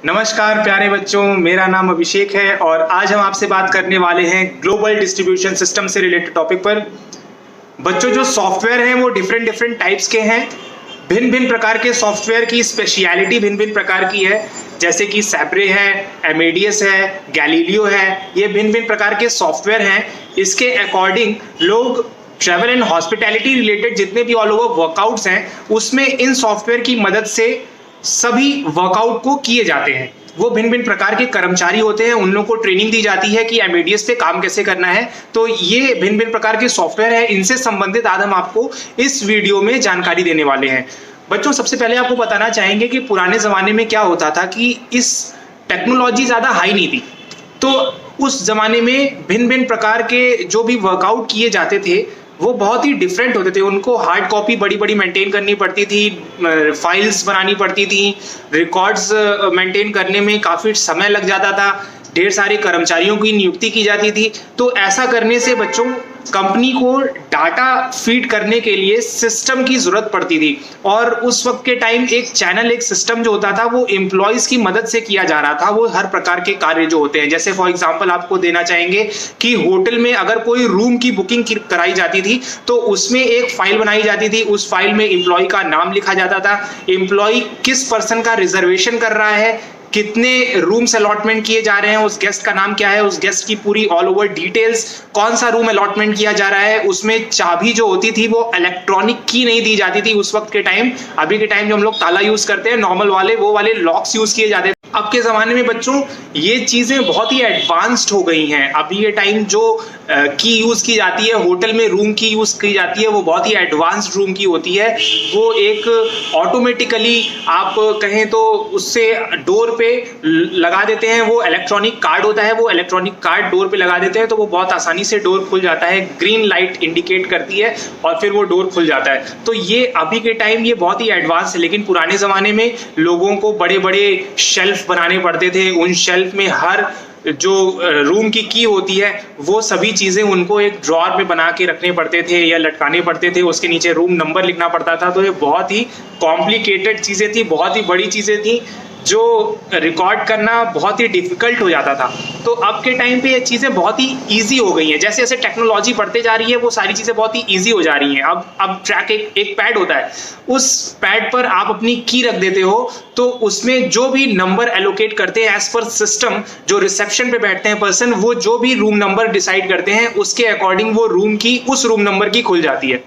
नमस्कार प्यारे बच्चों, मेरा नाम अभिषेक है और आज हम आपसे बात करने वाले हैं ग्लोबल डिस्ट्रीब्यूशन सिस्टम से रिलेटेड टॉपिक पर। बच्चों, जो सॉफ्टवेयर हैं वो डिफरेंट टाइप्स के हैं। भिन्न भिन्न प्रकार के सॉफ्टवेयर की स्पेशलिटी भिन्न भिन्न प्रकार की है, जैसे कि सैब्रे है, एमेडियस है, गैलीलियो है। ये भिन्न भिन्न प्रकार के सॉफ्टवेयर हैं। इसके अकॉर्डिंग लोग ट्रैवल एंड हॉस्पिटैलिटी रिलेटेड जितने भी ऑल ओवर वर्कआउट्स हैं उसमें इन सॉफ्टवेयर की मदद से सभी वर्कआउट को किए जाते हैं। वो भिन्न भिन्न प्रकार के कर्मचारी होते हैं, उन लोगों को ट्रेनिंग दी जाती है कि एमेडियस पे काम कैसे करना है। तो ये भिन्न भिन्न प्रकार के सॉफ्टवेयर है, इनसे संबंधित आज हम आपको इस वीडियो में जानकारी देने वाले हैं। बच्चों, सबसे पहले आपको बताना चाहेंगे कि पुराने ज़माने में क्या होता था कि इस टेक्नोलॉजी ज़्यादा हाई नहीं थी, तो उस ज़माने में भिन्न भिन्न प्रकार के जो भी वर्कआउट किए जाते थे वो बहुत ही डिफरेंट होते थे। उनको हार्ड कॉपी बड़ी बड़ी मेंटेन करनी पड़ती थी, फाइल्स बनानी पड़ती थी, रिकॉर्ड्स मेंटेन करने में काफ़ी समय लग जाता था, ढेर सारे कर्मचारियों की नियुक्ति की जाती थी। तो ऐसा करने से बच्चों कंपनी को डाटा फीड करने के लिए सिस्टम की ज़रूरत पड़ती थी और उस वक्त के टाइम एक चैनल, एक सिस्टम जो होता था वो एम्प्लॉयज़ की मदद से किया जा रहा था। वो हर प्रकार के कार्य जो होते हैं, जैसे फॉर एग्जांपल आपको देना चाहेंगे कि होटल में अगर कोई रूम की बुकिंग कराई जाती थी तो उसमें एक फाइल बनाई जाती थी। उस फाइल में एम्प्लॉय का नाम लिखा जाता था, एम्प्लॉय किस पर्सन का रिजर्वेशन कर रहा है, कितने रूम्स अलॉटमेंट किए जा रहे हैं, उस गेस्ट का नाम क्या है, उस गेस्ट की पूरी ऑल ओवर डिटेल्स, कौन सा रूम अलॉटमेंट किया जा रहा है। उसमें चाबी जो होती थी वो इलेक्ट्रॉनिक की नहीं दी जाती थी उस वक्त के टाइम। अभी के टाइम जो हम लोग ताला यूज करते हैं नॉर्मल वाले, वो वाले लॉक्स यूज किए जाते थे। अब के ज़माने में बच्चों ये चीज़ें बहुत ही एडवांस्ड हो गई हैं। अभी ये टाइम जो की यूज़ की जाती है, होटल में रूम की यूज़ की जाती है, वो बहुत ही एडवांस्ड रूम की होती है। वो एक ऑटोमेटिकली आप कहें तो उससे डोर पे लगा देते हैं, वो इलेक्ट्रॉनिक कार्ड होता है, वो इलेक्ट्रॉनिक कार्ड डोर पे लगा देते हैं तो वो बहुत आसानी से डोर खुल जाता है। ग्रीन लाइट इंडिकेट करती है और फिर वो डोर खुल जाता है। तो ये अभी के टाइम ये बहुत ही एडवांस है, लेकिन पुराने ज़माने में लोगों को बड़े बड़े शेल्फ बनाने पड़ते थे। उन शेल्फ में हर जो रूम की होती है वो सभी चीज़ें उनको एक ड्रॉअर में बना के रखने पड़ते थे या लटकाने पड़ते थे, उसके नीचे रूम नंबर लिखना पड़ता था। तो ये बहुत ही कॉम्प्लिकेटेड चीज़ें थी, बहुत ही बड़ी चीज़ें थी जो रिकॉर्ड करना बहुत ही डिफिकल्ट हो जाता था। तो अब के टाइम पे ये चीज़ें बहुत ही ईजी हो गई हैं। जैसे जैसे टेक्नोलॉजी बढ़ते जा रही है वो सारी चीज़ें बहुत ही ईजी हो जा रही हैं। अब ट्रैक एक पैड होता है, उस पैड पर आप अपनी की रख देते हो तो उसमें जो भी नंबर एलोकेट करते हैं एज पर सिस्टम, जो रिसेप्शन पे बैठते हैं पर्सन, वो जो भी रूम नंबर डिसाइड करते हैं उसके अकॉर्डिंग वो रूम की उस रूम नंबर की खुल जाती है।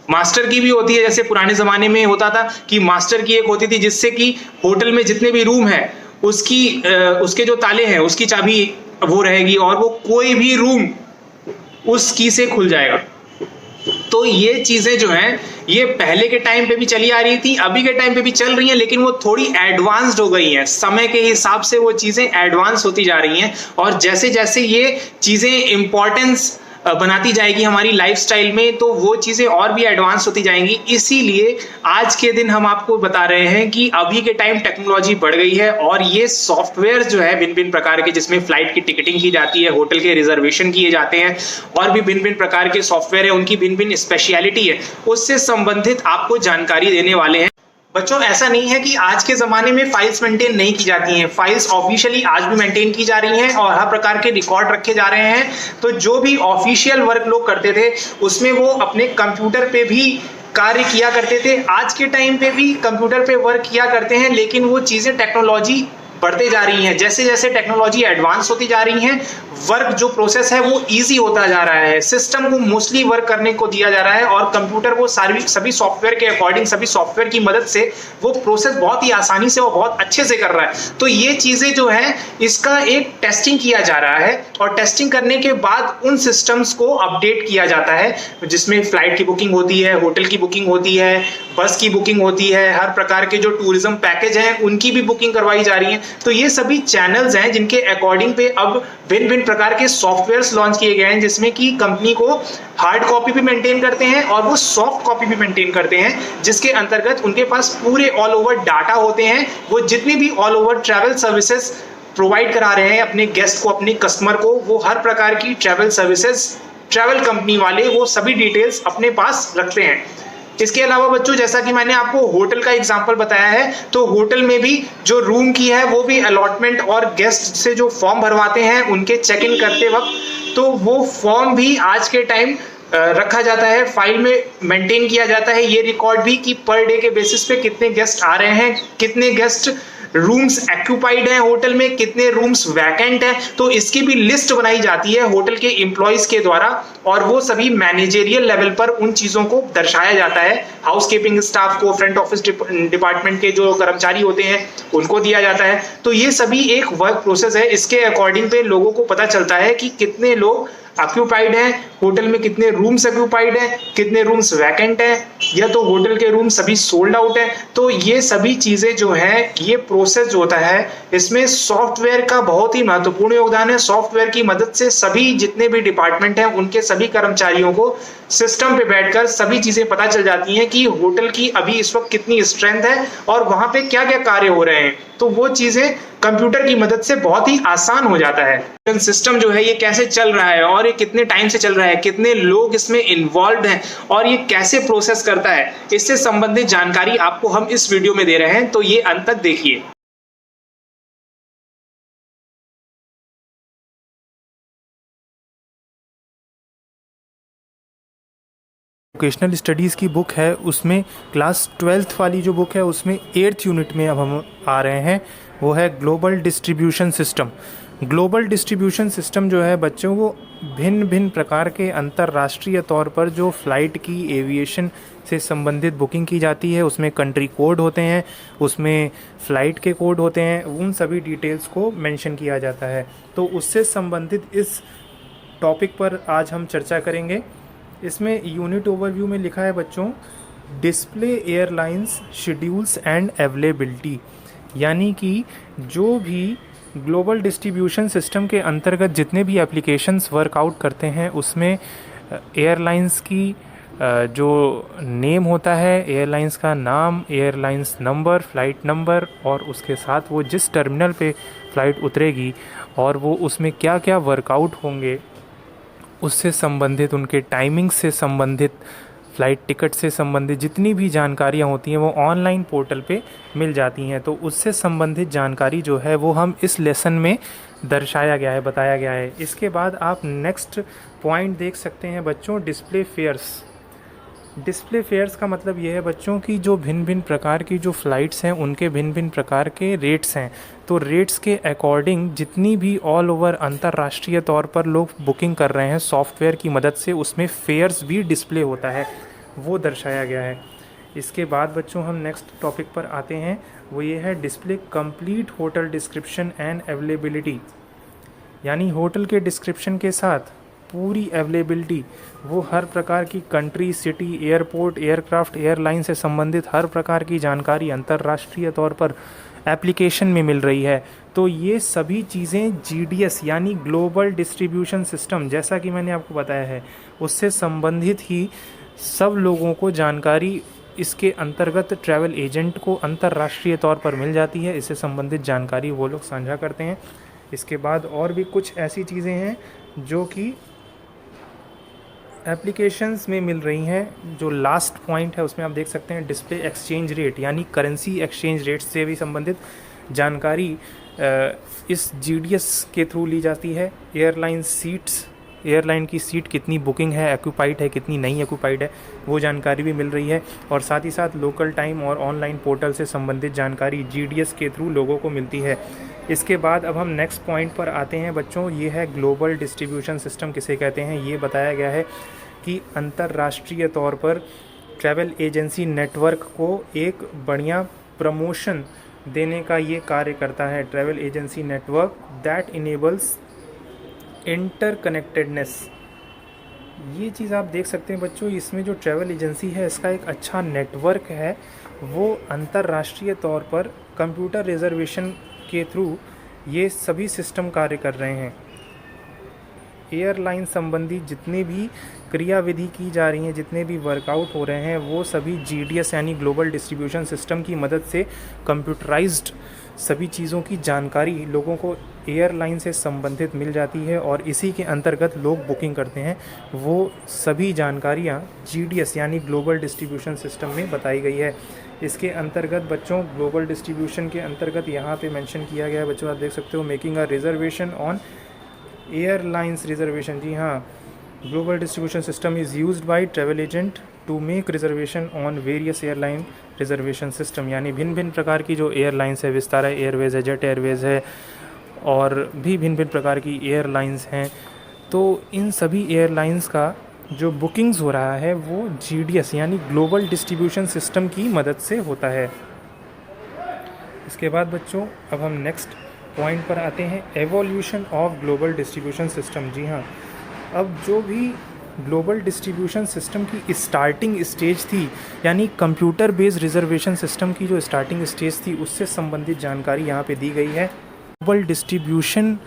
मास्टर की भी होती है, जैसे पुराने ज़माने में होता था कि मास्टर की एक होती थी जिससे कि होटल में जितने भी रूम है उसके जो ताले हैं उसकी चाबी वो रहेगी और वो कोई भी रूम उस की से खुल जाएगा। तो ये चीज़ें जो हैं ये पहले के टाइम पे भी चली आ रही थी, अभी के टाइम पे भी चल रही हैं, लेकिन वो थोड़ी एडवांस्ड हो गई हैं। समय के हिसाब से वो चीज़ें एडवांस होती जा रही हैं और जैसे जैसे ये चीज़ें इम्पोर्टेंस बनाती जाएगी हमारी लाइफस्टाइल में तो वो चीज़ें और भी एडवांस होती जाएंगी। इसीलिए आज के दिन हम आपको बता रहे हैं कि अभी के टाइम टेक्नोलॉजी बढ़ गई है और ये सॉफ्टवेयर जो है भिन्न भिन्न प्रकार के, जिसमें फ्लाइट की टिकटिंग की जाती है, होटल के रिजर्वेशन किए जाते हैं और भी भिन्न भिन्न प्रकार के सॉफ्टवेयर है, उनकी भिन्न भिन्न स्पेशलिटी है, उससे संबंधित आपको जानकारी देने वाले हैं। बच्चों, ऐसा नहीं है कि आज के ज़माने में फाइल्स मेंटेन नहीं की जाती हैं। फाइल्स ऑफिशियली आज भी मेंटेन की जा रही हैं और हर प्रकार के रिकॉर्ड रखे जा रहे हैं। तो जो भी ऑफिशियल वर्क लोग करते थे उसमें वो अपने कंप्यूटर पे भी कार्य किया करते थे। आज के टाइम पे भी कंप्यूटर पे वर्क किया करते हैं, लेकिन वो चीज़ें टेक्नोलॉजी बढ़ते जा रही हैं। जैसे जैसे टेक्नोलॉजी एडवांस होती जा रही है, वर्क जो प्रोसेस है वो इजी होता जा रहा है। सिस्टम को मोस्टली वर्क करने को दिया जा रहा है और कंप्यूटर वो सभी सॉफ्टवेयर के अकॉर्डिंग, सभी सॉफ्टवेयर की मदद से वो प्रोसेस बहुत ही आसानी से और बहुत अच्छे से कर रहा है। तो ये चीज़ें जो हैं इसका एक टेस्टिंग किया जा रहा है और टेस्टिंग करने के बाद उन सिस्टम्स को अपडेट किया जाता है, जिसमें फ्लाइट की बुकिंग होती है, होटल की बुकिंग होती है, बस की बुकिंग होती है, हर प्रकार के जो टूरिज्म पैकेज हैं उनकी भी बुकिंग करवाई जा रही है। तो ये सभी चैनल्स हैं जिनके अकॉर्डिंग पे अब भिन्न भिन्न प्रकार के सॉफ्टवेयर्स लॉन्च किए गए हैं, जिसमें कि कंपनी को हार्ड कॉपी भी मेंटेन करते हैं और वो सॉफ्ट कॉपी भी मेंटेन करते हैं, जिसके अंतर्गत उनके पास पूरे ऑल ओवर डाटा होते हैं। वो जितनी भी all over travel services provide करा रहे हैं अपने गेस्ट को, अपने कस्टमर को, वो हर प्रकार की ट्रैवल सर्विसेज ट्रैवल कंपनी वाले वो सभी डिटेल्स अपने पास रखते हैं। इसके अलावा बच्चों जैसा कि मैंने आपको होटल का एग्जांपल बताया है, तो होटल में भी जो रूम की है वो भी अलॉटमेंट और गेस्ट से जो फॉर्म भरवाते हैं उनके चेक इन करते वक्त, तो वो फॉर्म भी आज के टाइम रखा जाता है, फाइल में मेंटेन किया जाता है ये रिकॉर्ड भी कि पर डे के बेसिस पे कितने गेस्ट आ रहे हैं, कितने गेस्ट रूम्स एक्यूपाइड हैं होटल में, कितने रूम्स वैकेंट हैं, तो इसकी भी लिस्ट बनाई जाती है होटल के एम्प्लॉइज के द्वारा और वो सभी मैनेजेरियल लेवल पर उन चीजों को दर्शाया जाता है। हाउसकीपिंग स्टाफ को, फ्रंट ऑफिस डिपार्टमेंट के जो कर्मचारी होते हैं उनको दिया जाता है। तो ये सभी एक वर्क प्रोसेस है, इसके अकॉर्डिंग पे लोगों को पता चलता है कि कितने लोग ऑक्यूपाइड है होटल में, कितने रूम्स ऑक्यूपाइड है, कितने रूम्स वैकेंट है, या तो होटल के रूम सभी सोल्ड आउट है। तो ये सभी चीजें जो है, ये प्रोसेस जो होता है, इसमें सॉफ्टवेयर का बहुत ही महत्वपूर्ण योगदान है। सॉफ्टवेयर की मदद से सभी जितने भी डिपार्टमेंट हैं उनके सभी कर्मचारियों को सिस्टम पे बैठकर सभी चीजें पता चल जाती हैं कि होटल की अभी इस वक्त कितनी स्ट्रेंथ है और वहां पे क्या क्या कार्य हो रहे हैं। तो वो चीजें कंप्यूटर की मदद से बहुत ही आसान हो जाता है। सिस्टम जो है ये कैसे चल रहा है और ये कितने टाइम से चल रहा है, कितने लोग इसमें इन्वॉल्व हैं और ये कैसे प्रोसेस करता है, इससे संबंधित जानकारी आपको हम इस वीडियो में दे रहे हैं, तो ये अंत तक देखिए। वोकेशनल स्टडीज़ की बुक है, उसमें क्लास 12th वाली जो बुक है उसमें 8th यूनिट में अब हम आ रहे हैं, वो है global distribution system. Global distribution system जो है बच्चों, वो भिन्न भिन्न प्रकार के अंतर्राष्ट्रीय तौर पर जो फ़्लाइट की एविएशन से संबंधित बुकिंग की जाती है, उसमें कंट्री कोड होते हैं, उसमें फ़्लाइट के कोड होते हैं, उन सभी डिटेल्स को मेंशन किया जाता है। तो उससे संबंधित इस टॉपिक पर आज हम चर्चा करेंगे। इसमें यूनिट ओवरव्यू में लिखा है बच्चों, display airlines schedules and availability, यानी कि जो भी ग्लोबल डिस्ट्रीब्यूशन सिस्टम के अंतर्गत जितने भी एप्लीकेशंस वर्कआउट करते हैं उसमें एयरलाइंस की जो नेम होता है, एयरलाइंस का नाम, एयरलाइंस नंबर, फ़्लाइट नंबर और उसके साथ वो जिस टर्मिनल पे फ़्लाइट उतरेगी और वो उसमें क्या क्या वर्कआउट होंगे, उससे संबंधित, उनके टाइमिंग से संबंधित, फ़्लाइट टिकट से संबंधित जितनी भी जानकारियाँ होती हैं वो ऑनलाइन पोर्टल पे मिल जाती हैं। तो उससे संबंधित जानकारी जो है वो हम इस लेसन में दर्शाया गया है, बताया गया है। इसके बाद आप नेक्स्ट पॉइंट देख सकते हैं बच्चों, डिस्प्ले फेयर्स। डिस्प्ले फेयर्स का मतलब ये है बच्चों की जो भिन्न भिन्न प्रकार की जो फ़्लाइट्स हैं उनके भिन्न भिन्न प्रकार के रेट्स हैं। तो रेट्स के अकॉर्डिंग जितनी भी ऑल ओवर अंतर्राष्ट्रीय तौर पर लोग बुकिंग कर रहे हैं सॉफ्टवेयर की मदद से, उसमें फेयर्स भी डिस्प्ले होता है, वो दर्शाया गया है। इसके बाद बच्चों हम नेक्स्ट टॉपिक पर आते हैं, वो ये है display complete hotel description and availability, यानी होटल के डिस्क्रिप्शन के साथ पूरी अवेलेबिलिटी, वो हर प्रकार की country, city, airport, aircraft, airline से संबंधित हर प्रकार की जानकारी अंतर्राष्ट्रीय तौर पर एप्लीकेशन में मिल रही है। तो ये सभी चीज़ें GDS यानी ग्लोबल डिस्ट्रीब्यूशन सिस्टम, जैसा कि मैंने आपको बताया है, उससे संबंधित ही सब लोगों को जानकारी इसके अंतर्गत ट्रैवल एजेंट को अंतर्राष्ट्रीय तौर पर मिल जाती है। इससे संबंधित जानकारी वो लोग साझा करते हैं। इसके बाद और भी कुछ ऐसी चीज़ें हैं जो कि एप्लीकेशंस में मिल रही हैं। जो लास्ट पॉइंट है उसमें आप देख सकते हैं डिस्प्ले एक्सचेंज रेट, यानी करेंसी एक्सचेंज रेट से भी संबंधित जानकारी इस GDS के थ्रू ली जाती है। एयरलाइन सीट्स, एयरलाइन की सीट कितनी बुकिंग है, एक्यूपाइड है, कितनी नहीं एक्यूपाइड है, वो जानकारी भी मिल रही है। और साथ ही साथ लोकल टाइम और ऑनलाइन पोर्टल से संबंधित जानकारी GDS के थ्रू लोगों को मिलती है। इसके बाद अब हम नेक्स्ट पॉइंट पर आते हैं बच्चों, ये है ग्लोबल डिस्ट्रीब्यूशन सिस्टम किसे कहते हैं। ये बताया गया है कि अंतर्राष्ट्रीय तौर पर ट्रैवल एजेंसी नेटवर्क को एक बढ़िया प्रमोशन देने का ये कार्य करता है। Travel agency network that enables interconnectedness, ये चीज़ आप देख सकते हैं बच्चों। इसमें जो ट्रैवल एजेंसी है इसका एक अच्छा नेटवर्क है, वो अंतर्राष्ट्रीय तौर पर कंप्यूटर रिजर्वेशन के थ्रू ये सभी सिस्टम कार्य कर रहे हैं। एयरलाइन संबंधी जितने भी क्रियाविधि की जा रही हैं, जितने भी वर्कआउट हो रहे हैं, वो सभी GDS यानी ग्लोबल डिस्ट्रीब्यूशन सिस्टम की मदद से कंप्यूटराइज्ड सभी चीज़ों की जानकारी लोगों को एयरलाइन से संबंधित मिल जाती है और इसी के अंतर्गत लोग बुकिंग करते हैं। वो सभी जानकारियाँ GDS यानी ग्लोबल डिस्ट्रीब्यूशन सिस्टम में बताई गई है। इसके अंतर्गत बच्चों ग्लोबल डिस्ट्रीब्यूशन के अंतर्गत यहाँ पे मेंशन किया गया है बच्चों, आप देख सकते हो, making a reservation on airlines reservation. जी हाँ, global distribution system is used by travel agent to make reservation on various airline reservation system, यानी भिन्न भिन्न प्रकार की जो एयरलाइंस है, विस्तारा एयरवेज है, जेट एयरवेज है और भी भिन्न भिन्न प्रकार की एयरलाइंस हैं। तो इन सभी एयरलाइंस का जो बुकिंग्स हो रहा है वो GDS यानी ग्लोबल डिस्ट्रीब्यूशन सिस्टम की मदद से होता है। इसके बाद बच्चों अब हम नेक्स्ट पॉइंट पर आते हैं, evolution of global distribution system. जी हाँ, अब जो भी ग्लोबल डिस्ट्रीब्यूशन सिस्टम की स्टार्टिंग स्टेज थी, यानी कंप्यूटर बेस्ड रिजर्वेशन सिस्टम की जो स्टार्टिंग स्टेज थी, उससे संबंधित जानकारी यहाँ पे दी गई है। ग्लोबल डिस्ट्रीब्यूशन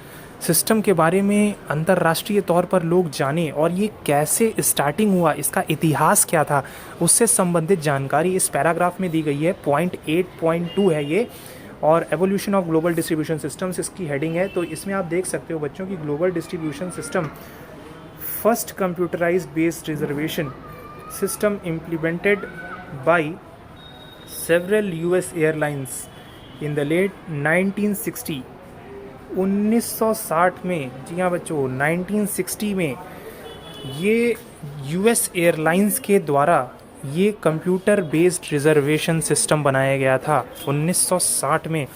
सिस्टम के बारे में अंतर्राष्ट्रीय तौर पर लोग जाने और ये कैसे स्टार्टिंग हुआ, इसका इतिहास क्या था, उससे संबंधित जानकारी इस पैराग्राफ में दी गई है। पॉइंट 8.2 है ये, और evolution of global distribution systems इसकी हेडिंग है। तो इसमें आप देख सकते हो बच्चों की global distribution system first computerised based reservation system implemented by several US airlines in the late 1960 1960 में। जी हाँ बच्चों, 1960 में ये US एयरलाइंस के द्वारा ये कंप्यूटर बेस्ड रिजर्वेशन सिस्टम बनाया गया था 1960 में।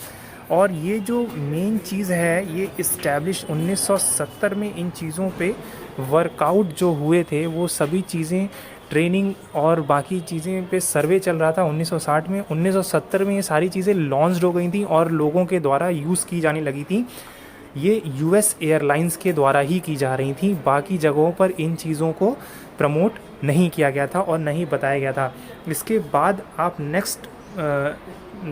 और ये जो मेन चीज़ है ये इस्टेब्लिश 1970 में इन चीज़ों पे वर्कआउट जो हुए थे, वो सभी चीज़ें ट्रेनिंग और बाकी चीज़ें पे सर्वे चल रहा था 1960 में। 1970 में ये सारी चीज़ें लॉन्च्ड हो गई थी और लोगों के द्वारा यूज़ की जाने लगी थी। ये US एयरलाइंस के द्वारा ही की जा रही थी, बाकी जगहों पर इन चीज़ों को प्रमोट नहीं किया गया था और नहीं बताया गया था। इसके बाद आप नेक्स्ट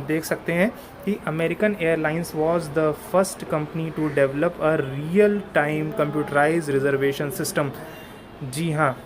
देख सकते हैं कि American Airlines was the first company to develop a real time computerized reservation system. जी हाँ,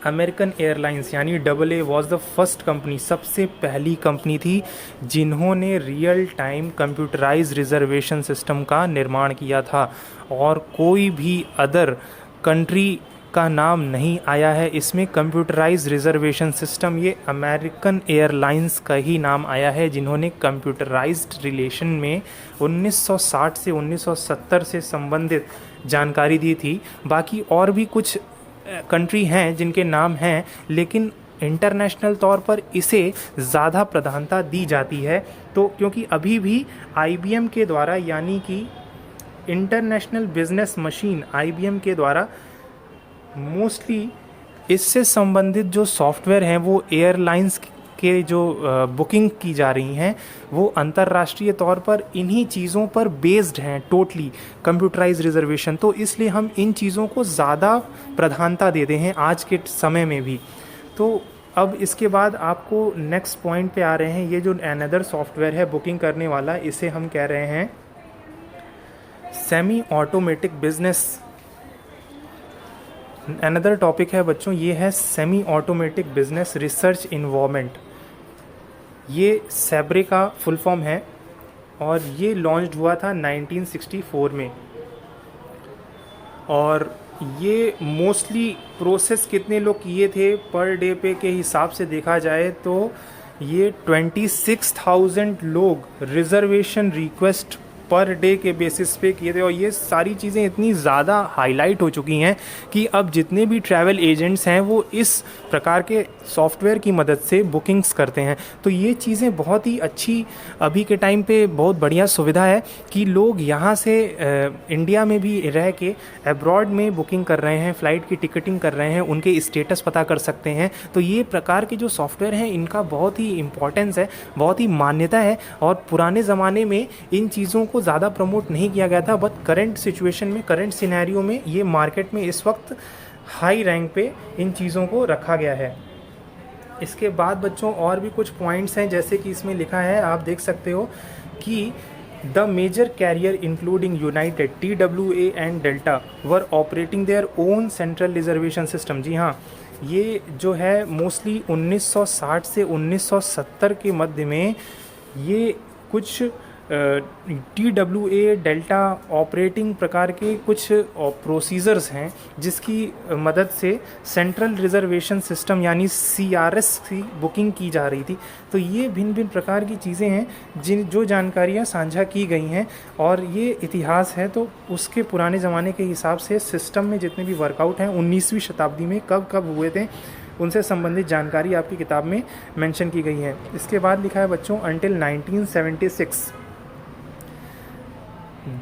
अमेरिकन एयरलाइंस यानी AA was the first company, सबसे पहली कंपनी थी जिन्होंने real time computerized reservation system का निर्माण किया था। और कोई भी अदर कंट्री का नाम नहीं आया है इसमें कंप्यूटराइज्ड रिजर्वेशन सिस्टम, ये अमेरिकन एयरलाइंस का ही नाम आया है जिन्होंने कंप्यूटराइज्ड रिलेशन में 1960 से 1970 से संबंधित जानकारी दी थी। बाकी और भी कुछ कंट्री हैं जिनके नाम हैं, लेकिन इंटरनेशनल तौर पर इसे ज़्यादा प्रधानता दी जाती है। तो क्योंकि अभी भी IBM के द्वारा, यानी कि इंटरनेशनल बिजनेस मशीन IBM के द्वारा मोस्टली इससे संबंधित जो सॉफ्टवेयर हैं वो एयरलाइंस के जो बुकिंग की जा रही हैं वो अंतर्राष्ट्रीय तौर पर इन्हीं चीज़ों पर बेस्ड हैं, टोटली कंप्यूटराइज्ड रिजर्वेशन। तो इसलिए हम इन चीज़ों को ज़्यादा प्रधानता देते हैं आज के समय में भी। तो अब इसके बाद आपको नेक्स्ट पॉइंट पे आ रहे हैं, ये जो अनदर सॉफ्टवेयर है बुकिंग करने वाला, इसे हम कह रहे हैं semi automatic business. Another topic है बच्चों, ये है semi automatic business research involvement. ये सैब्रे का फुल फॉर्म है और ये लॉन्च्ड हुआ था 1964 में। और ये मोस्टली प्रोसेस कितने लोग किए थे पर डे पे के हिसाब से देखा जाए तो ये 26,000 लोग रिजर्वेशन रिक्वेस्ट पर डे के बेसिस पे किए थे। और ये सारी चीज़ें इतनी ज़्यादा हाईलाइट हो चुकी हैं कि अब जितने भी ट्रैवल एजेंट्स हैं वो इस प्रकार के सॉफ्टवेयर की मदद से बुकिंग्स करते हैं। तो ये चीज़ें बहुत ही अच्छी अभी के टाइम पे बहुत बढ़िया सुविधा है कि लोग यहाँ से इंडिया में भी रह के अब्रॉड में बुकिंग कर रहे हैं, फ़्लाइट की टिकटिंग कर रहे हैं, उनके स्टेटस पता कर सकते हैं। तो ये प्रकार के जो सॉफ्टवेयर हैं इनका बहुत ही इम्पोर्टेंस है, बहुत ही मान्यता है। और पुराने ज़माने में इन चीज़ों को ज़्यादा प्रमोट नहीं किया गया था, बट करंट सिचुएशन में, करंट सिनेरियो में ये मार्केट में इस वक्त हाई रैंक पे इन चीज़ों को रखा गया है। इसके बाद बच्चों और भी कुछ पॉइंट्स हैं, जैसे कि इसमें लिखा है, आप देख सकते हो कि the major carrier including United, TWA and Delta were operating their own central reservation system. जी हाँ, ये जो है मोस्टली 1960 से 1970 के मध्य में ये कुछ TWA डेल्टा ऑपरेटिंग प्रकार के कुछ प्रोसीजर्स हैं जिसकी मदद से सेंट्रल रिजर्वेशन सिस्टम यानी CRS की बुकिंग की जा रही थी। तो ये भिन्न भिन्न प्रकार की चीज़ें हैं जो जानकारियाँ साझा की गई हैं, और ये इतिहास है तो उसके पुराने ज़माने के हिसाब से सिस्टम में जितने भी वर्कआउट हैं 19वीं शताब्दी में कब कब हुए थे उनसे संबंधित जानकारी आपकी किताब में मेंशन की गई है। इसके बाद लिखा है बच्चों, until 1976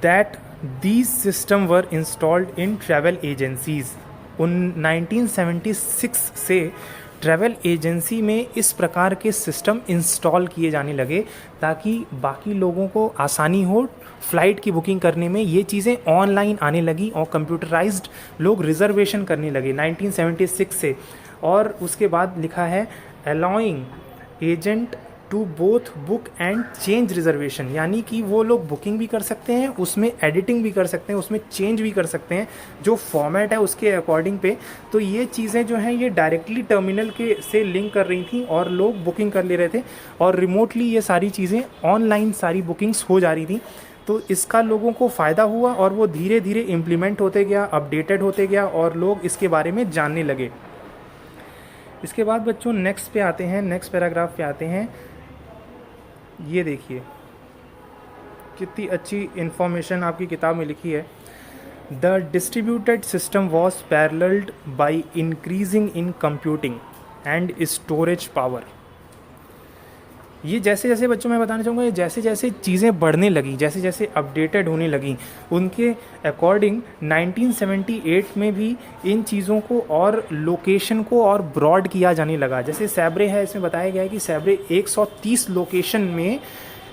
that these system were installed in travel agencies। 1976 से ट्रैवल एजेंसी में इस प्रकार के सिस्टम इंस्टॉल किए जाने लगे ताकि बाकी लोगों को आसानी हो फ़्लाइट की बुकिंग करने में। ये चीज़ें ऑनलाइन आने लगी और कंप्यूटराइज्ड लोग रिजर्वेशन करने लगे 1976 से। और उसके बाद लिखा है allowing agent to both book and change reservation, यानी कि वो लोग बुकिंग भी कर सकते हैं, उसमें एडिटिंग भी कर सकते हैं, उसमें चेंज भी कर सकते हैं जो फॉर्मेट है उसके अकॉर्डिंग पे। तो ये चीज़ें जो हैं ये डायरेक्टली टर्मिनल के से लिंक कर रही थी और लोग बुकिंग कर ले रहे थे, और रिमोटली ये सारी चीज़ें ऑनलाइन सारी बुकिंग्स हो जा रही थी। तो इसका लोगों को फ़ायदा हुआ और वो धीरे धीरे इम्प्लीमेंट होते गया, अपडेटेड होते गया और लोग इसके बारे में जानने लगे। इसके बाद बच्चों नेक्स्ट पे आते हैं, नेक्स्ट पैराग्राफ पे आते हैं। ये देखिए कितनी अच्छी इन्फॉर्मेशन आपकी किताब में लिखी है। The distributed system was paralleled by increasing in computing and storage power. ये जैसे जैसे बच्चों मैं बताना चाहूँगा, ये जैसे जैसे चीज़ें बढ़ने लगी, जैसे जैसे अपडेटेड होने लगी, उनके अकॉर्डिंग 1978 में भी इन चीज़ों को और लोकेशन को और ब्रॉड किया जाने लगा। जैसे सैब्रे है, इसमें बताया गया है कि सैब्रे 130 लोकेशन में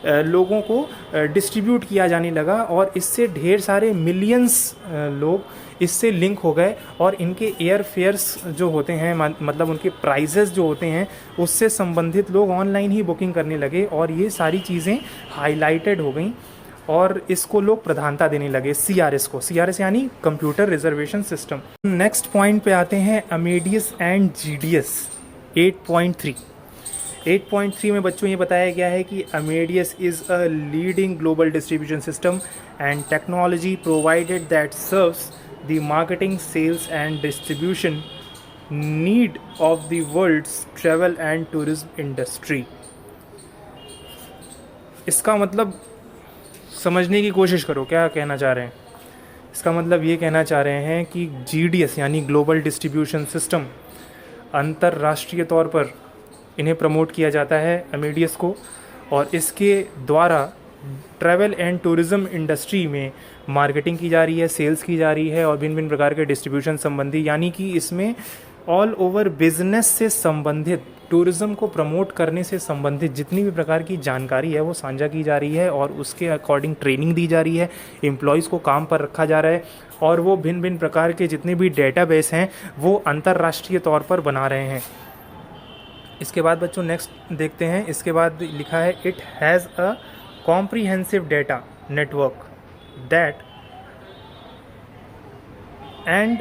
लोगों को डिस्ट्रीब्यूट किया जाने लगा और इससे ढेर सारे मिलियंस लोग इससे लिंक हो गए और इनके एयर फेयर्स जो होते हैं, मतलब उनके प्राइजेस जो होते हैं, उससे संबंधित लोग ऑनलाइन ही बुकिंग करने लगे और ये सारी चीज़ें हाईलाइटेड हो गई और इसको लोग प्रधानता देने लगे, CRS को। CRS यानी computer reservation system. Next point पे आते हैं, अमेडियस एंड GDS 8.3। 8.3 में बच्चों ये बताया गया है कि Amadeus is a leading global distribution system and technology provided that serves the marketing, sales and distribution need of the world's travel and tourism industry। इसका मतलब समझने की कोशिश करो क्या कहना चाह रहे हैं। इसका मतलब ये कहना चाह रहे हैं कि GDS यानी ग्लोबल डिस्ट्रीब्यूशन सिस्टम अंतर्राष्ट्रीय तौर पर इन्हें प्रमोट किया जाता है अमेडियस को, और इसके द्वारा ट्रैवल एंड टूरिज़्म इंडस्ट्री में मार्केटिंग की जा रही है, सेल्स की जा रही है और भिन्न भिन्न प्रकार के डिस्ट्रीब्यूशन संबंधी, यानी कि इसमें ऑल ओवर बिजनेस से संबंधित, टूरिज़्म को प्रमोट करने से संबंधित जितनी भी प्रकार की जानकारी है वो साझा की जा रही है और उसके अकॉर्डिंग ट्रेनिंग दी जा रही है, एम्प्लॉयज़ को काम पर रखा जा रहा है और वो भिन्न भिन्न प्रकार के जितने भी डेटाबेस हैं वो अंतर्राष्ट्रीय तौर पर बना रहे हैं। इसके बाद बच्चों नेक्स्ट देखते हैं। इसके बाद लिखा है, it has a comprehensive data network that and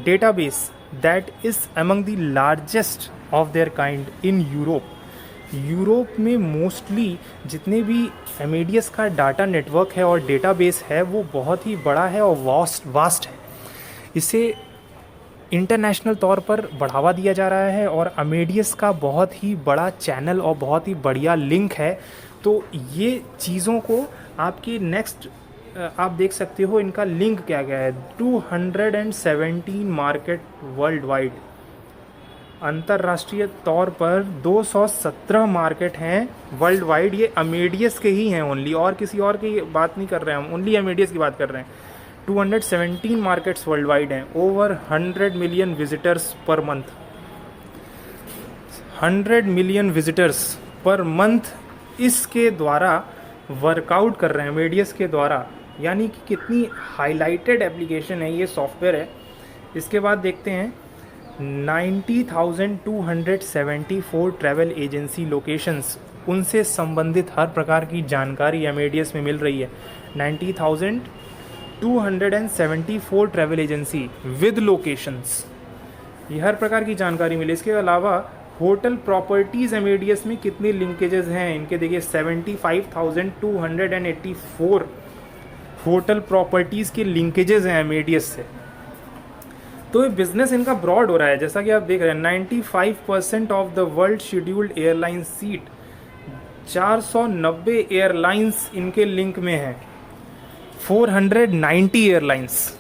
database that is among the largest of their kind in Europe। Europe में मोस्टली जितने भी अमेडियस का डाटा नेटवर्क है और डेटाबेस है वो बहुत ही बड़ा है और वास्ट है। इसे इंटरनेशनल तौर पर बढ़ावा दिया जा रहा है और अमेडियस का बहुत ही बड़ा चैनल और बहुत ही बढ़िया लिंक है। तो ये चीज़ों को आपकी नेक्स्ट आप देख सकते हो, इनका लिंक क्या क्या है। 217 मार्केट वर्ल्ड वाइड, अंतर्राष्ट्रीय तौर पर 217 मार्केट हैं वर्ल्ड वाइड। ये अमेडियस के ही हैं ओनली, और किसी और की बात नहीं कर रहे हैं हम, ओनली अमेडियस की बात कर रहे हैं। 217 मार्केट्स वर्ल्ड वाइड हैं, over 100 million visitors per month. 100 million visitors per month इसके द्वारा वर्कआउट कर रहे हैं अमेडियस के द्वारा, यानी कि कितनी हाईलाइटेड एप्लीकेशन है, ये सॉफ्टवेयर है। इसके बाद देखते हैं 90,274 ट्रैवल एजेंसी लोकेशंस, उनसे संबंधित हर प्रकार की जानकारी अमेडियस में मिल रही है। 90,274 ट्रैवल एजेंसी विद लोकेशंस, ये हर प्रकार की जानकारी मिले। इसके अलावा होटल प्रॉपर्टीज़ एमेडियस में कितने लिंकेजेस हैं इनके, देखिए 75,284 होटल प्रॉपर्टीज़ के लिंकेजेस हैं एमेडियस से। तो ये बिजनेस इनका ब्रॉड हो रहा है, जैसा कि आप देख रहे हैं 95% of the world scheduled airline seat, 490 airlines इनके लिंक में हैं, 490 एयरलाइंस।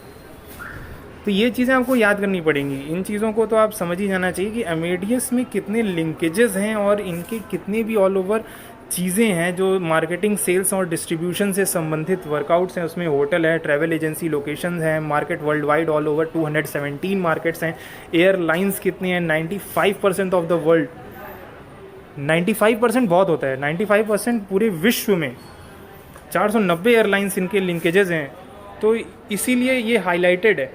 तो ये चीज़ें आपको याद करनी पड़ेंगी, इन चीज़ों को तो आप समझ ही जाना चाहिए कि अमेडियस में कितने लिंकेजेस हैं और इनके कितने भी ऑल ओवर चीज़ें हैं जो मार्केटिंग, सेल्स और डिस्ट्रीब्यूशन से संबंधित वर्कआउट्स हैं। उसमें होटल है, ट्रैवल एजेंसी, लोकेशंस हैं, market world wide all over 217 markets हैं, एयरलाइंस कितने हैं 95% ऑफ द वर्ल्ड। 95% बहुत होता है, 95% पूरे विश्व में 490 एयरलाइंस इनके लिंकेजेस हैं। तो इसीलिए ये हाईलाइटेड है,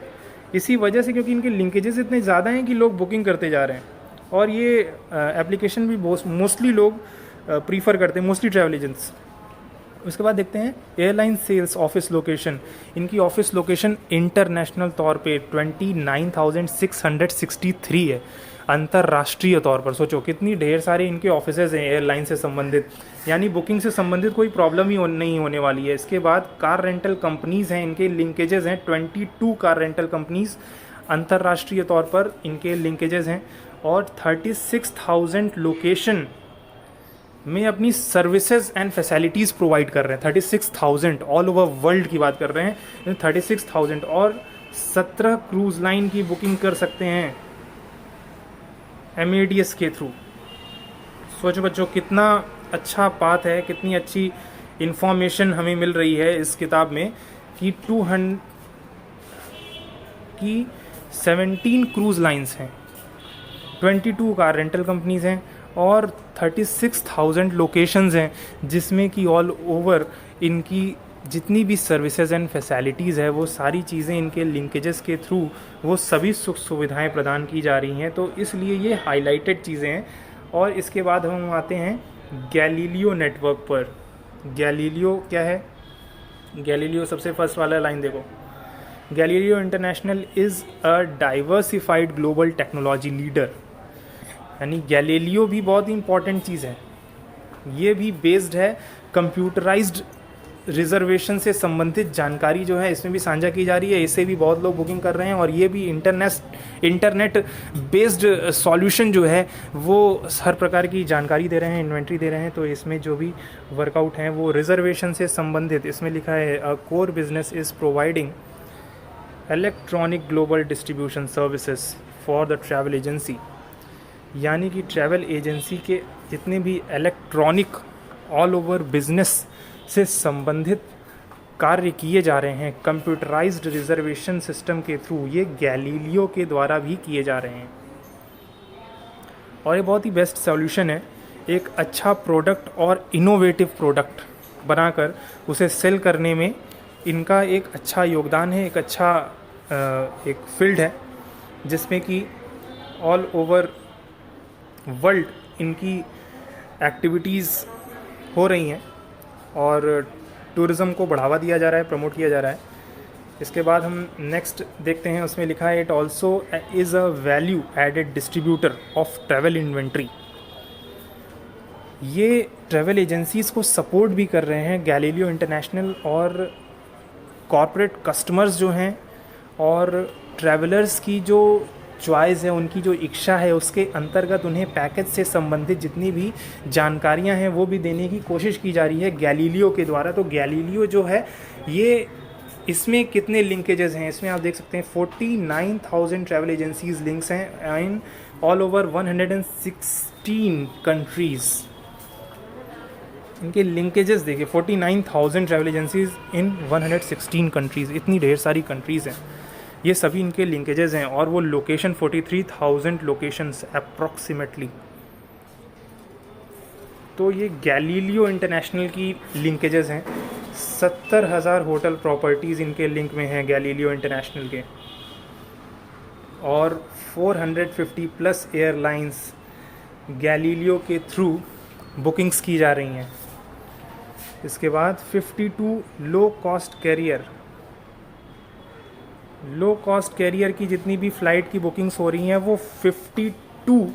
इसी वजह से, क्योंकि इनके लिंकेजेस इतने ज़्यादा हैं कि लोग बुकिंग करते जा रहे हैं। और ये एप्लीकेशन भी मोस्टली लोग प्रीफर करते हैं, मोस्टली ट्रैवल एजेंट्स। उसके बाद देखते हैं एयरलाइन सेल्स ऑफिस लोकेशन। इनकी ऑफिस लोकेशन इंटरनेशनल तौर पे 29,663 है, अंतर्राष्ट्रीय तौर पर। सोचो कितनी ढेर सारे इनके ऑफिसेज हैं एयरलाइन से संबंधित, यानी बुकिंग से संबंधित कोई प्रॉब्लम ही नहीं होने वाली है। इसके बाद कार रेंटल कंपनीज़ हैं, इनके लिंकेजेस हैं 22 कार रेंटल कंपनीज़, अंतर्राष्ट्रीय तौर पर इनके लिंकेजेस हैं। और 36,000 लोकेशन में अपनी सर्विसेज एंड फैसिलिटीज़ प्रोवाइड कर रहे हैं। 36,000 ऑल ओवर वर्ल्ड की बात कर रहे हैं, 36,000। और 17 क्रूज़ लाइन की बुकिंग कर सकते हैं एमेडियस के थ्रू। सोचो बच्चों कितना अच्छा पाथ है, कितनी अच्छी इन्फॉर्मेशन हमें मिल रही है इस किताब में कि 17 क्रूज़ लाइंस हैं, 22 कार रेंटल कंपनीज़ हैं और 36,000 लोकेशंस हैं, जिसमें कि ऑल ओवर इनकी जितनी भी सर्विसेज एंड फैसिलिटीज़ है वो सारी चीज़ें इनके लिंकेजेस के थ्रू वो सभी सुख सुविधाएं प्रदान की जा रही हैं। तो इसलिए ये हाईलाइटेड चीज़ें हैं। और इसके बाद हम आते हैं गैलीलियो नेटवर्क पर। गैलीलियो क्या है? गैलीलियो सबसे फर्स्ट वाला लाइन देखो, Galileo international is a diversified global technology leader. यानी गैलीलियो भी बहुत ही इंपॉर्टेंट चीज़ है। ये भी बेस्ड है कंप्यूटराइज्ड रिजर्वेशन से संबंधित जानकारी जो है इसमें भी साझा की जा रही है, इससे भी बहुत लोग बुकिंग कर रहे हैं। और ये भी इंटरनेट बेस्ड सॉल्यूशन जो है वो हर प्रकार की जानकारी दे रहे हैं, इन्वेंट्री दे रहे हैं। तो इसमें जो भी वर्कआउट हैं वो रिजर्वेशन से संबंधित, इसमें लिखा है a core business is providing electronic global distribution services for the travel agency. यानी कि ट्रैवल एजेंसी के जितने भी इलेक्ट्रॉनिक ऑल ओवर बिजनेस से संबंधित कार्य किए जा रहे हैं कंप्यूटराइज्ड रिजर्वेशन सिस्टम के थ्रू, ये गैलीलियो के द्वारा भी किए जा रहे हैं। और ये बहुत ही बेस्ट सॉल्यूशन है, एक अच्छा प्रोडक्ट और इनोवेटिव प्रोडक्ट बनाकर उसे सेल करने में इनका एक अच्छा योगदान है, एक अच्छा एक फील्ड है जिसमें कि ऑल ओवर वर्ल्ड इनकी एक्टिविटीज़ हो रही हैं और टूरिज़्म को बढ़ावा दिया जा रहा है, प्रमोट किया जा रहा है। इसके बाद हम नेक्स्ट देखते हैं, उसमें लिखा है it also is a value added distributor of travel inventory. ये ट्रैवल एजेंसीज़ को सपोर्ट भी कर रहे हैं गैलीलियो इंटरनेशनल, और कॉर्पोरेट कस्टमर्स जो हैं और ट्रैवलर्स की जो चॉइस है, उनकी जो इच्छा है, उसके अंतर्गत उन्हें पैकेज से संबंधित जितनी भी जानकारियां हैं वो भी देने की कोशिश की जा रही है गैलीलियो के द्वारा। तो गैलीलियो जो है ये, इसमें कितने लिंकेजेस हैं इसमें आप देख सकते हैं 49,000 ट्रैवल एजेंसीज लिंक्स हैं इन ऑल ओवर 116 कंट्रीज़। इनके लिंकेजेस देखिए 49,000 ट्रैवल एजेंसीज इन 116 कंट्रीज़, इतनी ढेर सारी कंट्रीज़ हैं, ये सभी इनके लिंकेजेस हैं। और वो लोकेशन 43,000 लोकेशंस अप्रॉक्सीमेटली। तो ये गैलीलियो इंटरनेशनल की लिंकेजेस हैं। 70,000 होटल प्रॉपर्टीज़ इनके लिंक में हैं गैलीलियो इंटरनेशनल के, और 450 प्लस एयरलाइंस गैलीलियो के थ्रू बुकिंग्स की जा रही हैं। इसके बाद 52 लो कॉस्ट कैरियर की जितनी भी फ़्लाइट की बुकिंग्स हो रही हैं वो 52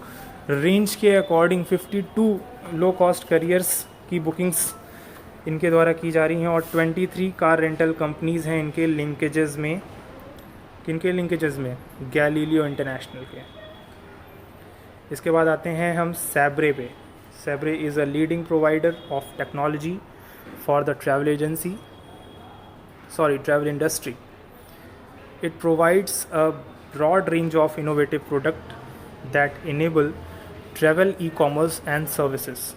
रेंज के अकॉर्डिंग 52 लो कॉस्ट करियर्स की बुकिंग्स इनके द्वारा की जा रही हैं और 23 कार रेंटल कंपनीज़ हैं इनके लिंकेजेस में। किनके लिंकेजेस में? गैलीलियो इंटरनेशनल के। इसके बाद आते हैं हम सैब्रे पे। Sabre is a leading provider of technology for the travel industry. It provides a broad range of innovative product that enable travel e-commerce and services।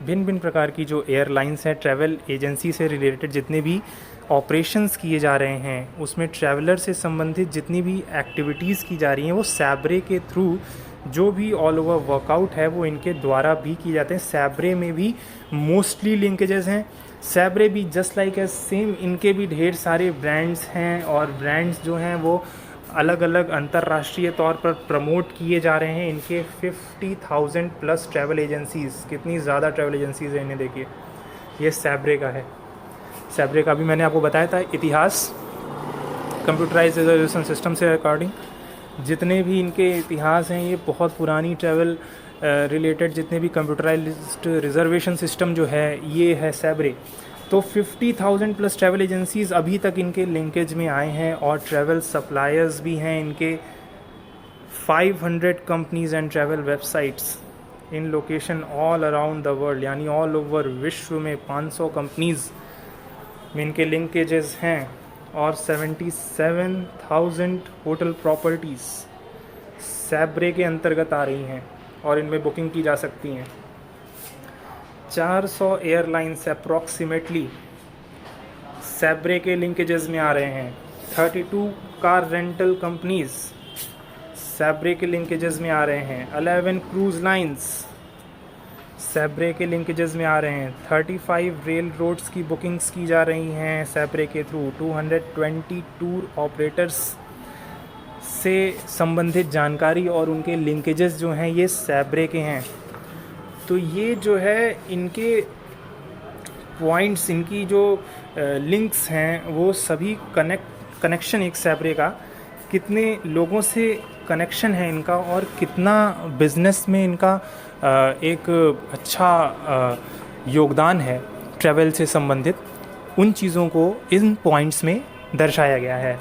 भिन्न भिन्न प्रकार की जो एयरलाइंस है, ट्रैवल एजेंसी से रिलेटेड जितने भी ऑपरेशंस किए जा रहे हैं, उसमें ट्रैवलर से संबंधित जितनी भी एक्टिविटीज़ की जा रही हैं वो सैब्रे के थ्रू जो भी ऑल ओवर वर्कआउट है वो इनके द्वारा भी किए जाते हैं। सैब्रे में भी मोस्टली लिंकेजेस हैं। सैब्रे भी जस्ट लाइक एज सेम इनके भी ढेर सारे ब्रांड्स हैं और ब्रांड्स जो हैं वो अलग अलग अंतर्राष्ट्रीय तौर पर प्रमोट किए जा रहे हैं। इनके 50,000 प्लस ट्रैवल एजेंसीज़, कितनी ज़्यादा ट्रैवल एजेंसीज़ हैं इन्हें देखिए। ये सैब्रे का है। सैब्रे का भी मैंने आपको बताया था इतिहास, कंप्यूटराइज्ड रिजर्वेशन सिस्टम से अकॉर्डिंग जितने भी इनके इतिहास हैं ये बहुत पुरानी ट्रैवल रिलेटेड जितने भी कंप्यूटराइज्ड रिजर्वेशन सिस्टम जो है ये है सैब्रे। तो 50,000 प्लस ट्रैवल एजेंसीज़ अभी तक इनके लिंकेज में आए हैं और ट्रैवल सप्लायर्स भी हैं इनके 500 companies and travel websites in location all around the world, यानी ऑल ओवर विश्व में 500 कंपनीज में इनके लिंकेजेस हैं और 77,000 होटल प्रॉपर्टीज़ सैब्रे के अंतर्गत आ रही हैं और इनमें बुकिंग की जा सकती हैं। 400 एयरलाइंस अप्रॉक्सीमेटली सैब्रे के लिंकेजेस में आ रहे हैं। 32 कार रेंटल कंपनीज सैब्रे के लिंकेजेस में आ रहे हैं। 11 क्रूज लाइंस सैब्रे के लिंकेजेस में आ रहे हैं। 35 रेल रोड्स की बुकिंग्स की जा रही हैं सैब्रे के थ्रू। 220 टूर ऑपरेटर्स से संबंधित जानकारी और उनके लिंकेजेस जो हैं ये सैब्रे के हैं। तो ये जो है इनके पॉइंट्स, इनकी जो लिंक्स हैं वो सभी कनेक्शन एक सैब्रे का, कितने लोगों से कनेक्शन है इनका और कितना बिजनेस में इनका एक अच्छा योगदान है ट्रैवल से संबंधित, उन चीज़ों को इन पॉइंट्स में दर्शाया गया है।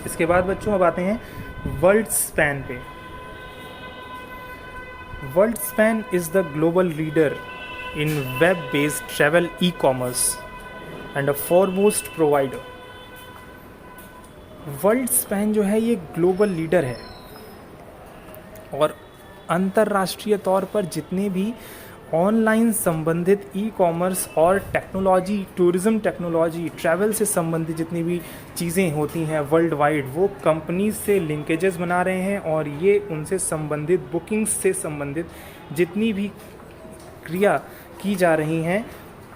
इसके बाद बच्चों अब आते हैं वर्ल्ड स्पैन पे। World span is the global leader in web based travel e commerce and a foremost provider. World span जो है ये ग्लोबल लीडर है और अंतर्राष्ट्रीय तौर पर जितने भी ऑनलाइन संबंधित ई कॉमर्स और टेक्नोलॉजी, टूरिज़्म टेक्नोलॉजी, ट्रैवल से संबंधित जितनी भी चीज़ें होती हैं वर्ल्ड वाइड, वो कंपनीज से लिंकेजेस बना रहे हैं और ये उनसे संबंधित बुकिंग्स से संबंधित जितनी भी क्रिया की जा रही हैं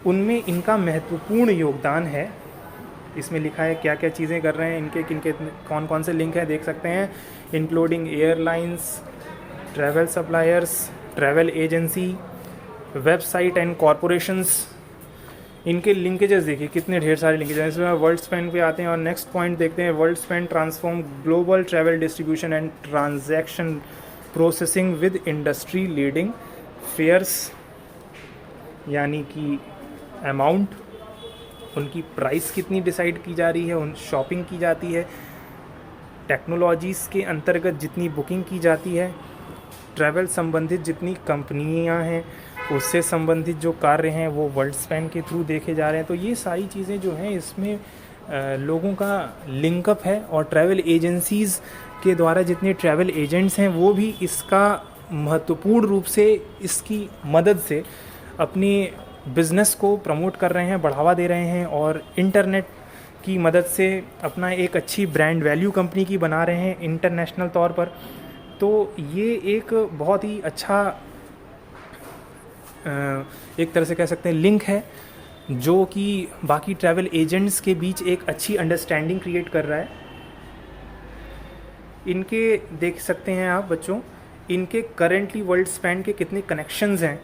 उनमें इनका महत्वपूर्ण योगदान है। इसमें लिखा है क्या क्या चीज़ें कर रहे हैं, इनके किनके कौन कौन से लिंक हैं देख सकते हैं, including airlines, travel suppliers, travel agency, website and corporations. इनके लिंकेजेस देखिए कितने ढेर सारे लिंकेजेस। इसमें वर्ल्ड स्पैन पे आते हैं और नेक्स्ट पॉइंट देखते हैं, world span transform global travel distribution and transaction processing with industry leading fares, यानी कि अमाउंट, उनकी प्राइस कितनी डिसाइड की जा रही है, उन शॉपिंग की जाती है, टेक्नोलॉजीज़ के अंतर्गत जितनी बुकिंग की जाती है, ट्रैवल संबंधित जितनी कंपनियां हैं उससे संबंधित जो कार्य हैं वो वर्ल्ड स्पैन के थ्रू देखे जा रहे हैं। तो ये सारी चीज़ें जो हैं इसमें लोगों का लिंकअप है और ट्रैवल एजेंसीज़ के द्वारा जितने ट्रैवल एजेंट्स हैं वो भी इसका महत्वपूर्ण रूप से इसकी मदद से अपनी बिज़नेस को प्रमोट कर रहे हैं, बढ़ावा दे रहे हैं और इंटरनेट की मदद से अपना एक अच्छी ब्रांड वैल्यू कंपनी की बना रहे हैं इंटरनेशनल तौर पर। तो ये एक बहुत ही अच्छा एक तरह से कह सकते हैं लिंक है जो कि बाकी ट्रैवल एजेंट्स के बीच एक अच्छी अंडरस्टैंडिंग क्रिएट कर रहा है। इनके देख सकते हैं आप बच्चों, इनके करेंटली वर्ल्ड स्पैन के कितने कनेक्शंस हैं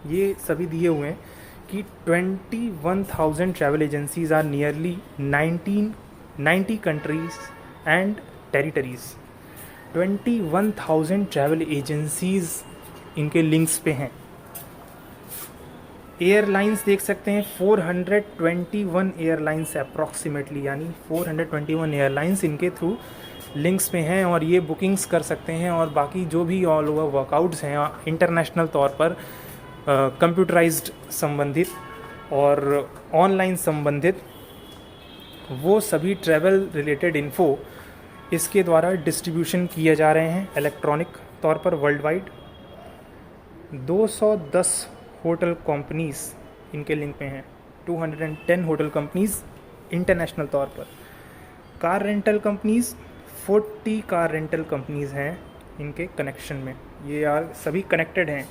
ये सभी दिए हुए हैं कि 21,000 travel agencies are nearly 90 countries and territories. 21,000 travel agencies इनके लिंक्स पे हैं। एयरलाइंस देख सकते हैं 421 एयरलाइंस अप्रॉक्सीमेटली, यानी 421 एयरलाइंस इनके थ्रू लिंक्स पे हैं और ये बुकिंग्स कर सकते हैं। और बाकी जो भी ऑल ओवर वर्कआउट्स हैं इंटरनेशनल तौर पर कंप्यूटराइज्ड संबंधित और ऑनलाइन संबंधित, वो सभी ट्रैवल रिलेटेड इन्फो इसके द्वारा डिस्ट्रीब्यूशन किए जा रहे हैं इलेक्ट्रॉनिक तौर पर वर्ल्ड वाइड। 210 होटल कंपनीज़ इनके लिंक पे हैं, 210 होटल कंपनीज़ इंटरनेशनल तौर पर। Car rental companies 40 car rental companies हैं इनके कनेक्शन में। ये यार सभी कनेक्टेड हैं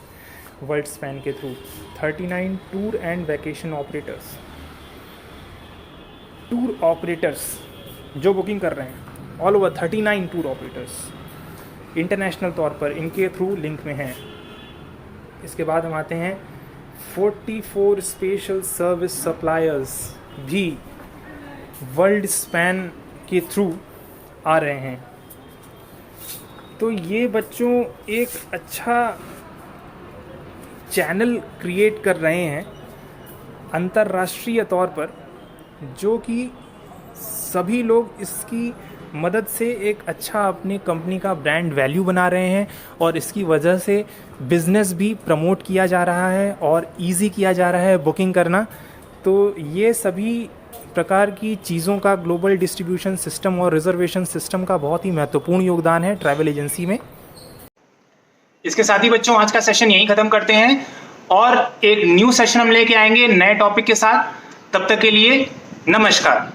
वर्ल्ड स्पैन के through. 39 tour and vacation operators, tour operators जो बुकिंग कर रहे हैं all over 39 tour operators international तौर पर इनके थ्रू लिंक में हैं। इसके बाद हम आते हैं 44 स्पेशल सर्विस सप्लायर्स भी वर्ल्ड स्पैन के थ्रू आ रहे हैं। तो ये बच्चों एक अच्छा चैनल क्रिएट कर रहे हैं अंतर्राष्ट्रीय तौर पर, जो कि सभी लोग इसकी मदद से एक अच्छा अपनी कंपनी का ब्रांड वैल्यू बना रहे हैं और इसकी वजह से बिज़नेस भी प्रमोट किया जा रहा है और इजी किया जा रहा है बुकिंग करना। तो ये सभी प्रकार की चीज़ों का ग्लोबल डिस्ट्रीब्यूशन सिस्टम और रिजर्वेशन सिस्टम का बहुत ही महत्वपूर्ण योगदान है ट्रैवल एजेंसी में। इसके साथ ही बच्चों आज का सेशन यहीं खत्म करते हैं और एक न्यू सेशन हम लेके आएंगे नए टॉपिक के साथ। तब तक के लिए नमस्कार।